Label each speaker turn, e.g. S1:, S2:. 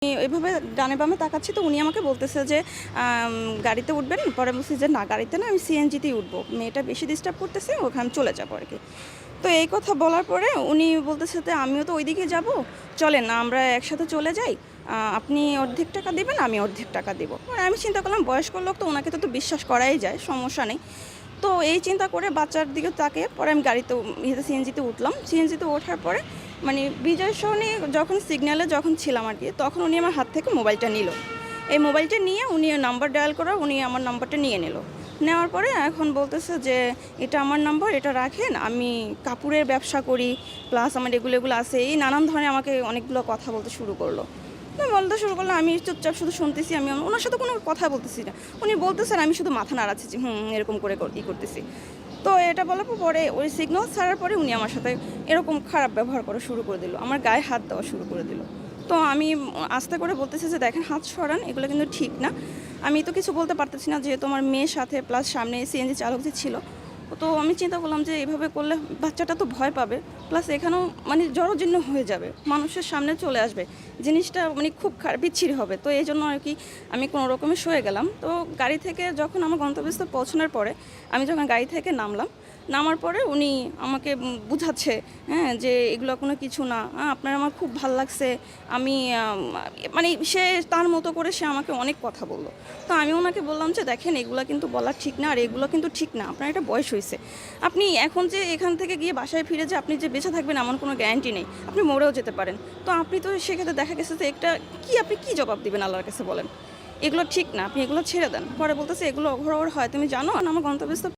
S1: এভাবে ডানে বামে তাকাচ্ছি, তো উনি আমাকে বলতেছে যে গাড়িতে উঠবেন। পরে বলছি যে না, গাড়িতে না, আমি সিএনজিতেই উঠবো, মেয়েটা বেশি ডিস্টার্ব করতেছে, ওখানে আমি চলে যাবো আর কি। তো এই কথা বলার পরে উনি বলতেছে যে আমিও তো ওইদিকে যাব, চলেন না আমরা একসাথে চলে যাই, আপনি অর্ধেক টাকা দেবেন, আমি অর্ধেক টাকা দেবো। পরে আমি চিন্তা করলাম বয়স্ক লোক তো, ওনাকে তো বিশ্বাস করাই যায়, সমস্যা নেই। তো এই চিন্তা করে বাচ্চার দিকে তাকে পরে আমি গাড়িতে সিএনজিতে উঠলাম। সিএনজিতে ওঠার পরে মানে বিজয় সরণি যখন সিগন্যালে যখন ছিলাম আর কি, তখন উনি আমার হাত থেকে মোবাইলটা নিল। এই মোবাইলটা নিয়ে উনি নাম্বার ডায়াল করা, উনি আমার নাম্বারটা নিয়ে নিল। নেওয়ার পরে এখন বলতেছে যে এটা আমার নাম্বার, এটা রাখেন, আমি কাপড়ের ব্যবসা করি, প্লাস আমার এগুলো এগুলো আছে, এই নানান ধরনের আমাকে অনেকগুলো কথা বলতে শুরু করলো। তো বলতে শুরু করলো, আমি চুপচাপ শুধু শুনতেছি, আমি ওনার সাথে কোনো কথা বলতেছি না। উনি বলতেছেন, আমি শুধু মাথা নাড়াচ্ছি যে এরকম করে করতেছি। তো এটা বলার পরে ওই সিগন্যাল ছাড়ার পরে উনি আমার সাথে এরকম খারাপ ব্যবহার করা শুরু করে দিল, আমার গায়ে হাত দেওয়া শুরু করে দিল। তো আমি আস্তে করে বলতেছি যে দেখেন, হাত সরান, এগুলো কিন্তু ঠিক না। আমি তো কিছু বলতে পারতেছি না, যেহেতু আমার মেয়ের সাথে, প্লাস সামনে সিএনজি চালক যে ছিল। তো আমি চিন্তা করলাম যে এইভাবে করলে বাচ্চাটা তো ভয় পাবে, প্লাস এখানেও মানে জড়জীর্ণ হয়ে যাবে, মানুষের সামনে চলে আসবে, জিনিসটা মানে খুব বিচ্ছিরি হবে। তো এই জন্য আর কি আমি কোনো রকমে সয়ে গেলাম। তো গাড়ি থেকে যখন আমার গন্তব্যস্থলে পৌঁছানোর পরে আমি যখন গাড়ি থেকে নামার পরে উনি আমাকে বুঝাচ্ছে, হ্যাঁ, যে এগুলো কোনো কিছু না, আপনার আমার খুব ভাল লাগছে। আমি মানে সে তার মতো করে সে আমাকে অনেক কথা বললো। তো আমি ওনাকে বললাম যে দেখেন, এগুলো কিন্তু বলা ঠিক না, আর এগুলো কিন্তু ঠিক না, আপনার এটা বয়স হয়েছে। আপনি এখন যে এখান থেকে গিয়ে বাসায় ফিরে যে আপনি যে বেঁচে থাকবেন এমন কোনো গ্যারান্টি নেই, আপনি মরেও যেতে পারেন। তো আপনি তো সেক্ষেত্রে দেখা গেছে যে আপনি কি জবাব দিবেন আল্লাহর কাছে বলেন? এগুলো ঠিক না, আপনি এগুলো ছেড়ে দেন। পরে বলতেছে এগুলো অঘর হয়, তুমি জানো আমার গন্তব্যস্থল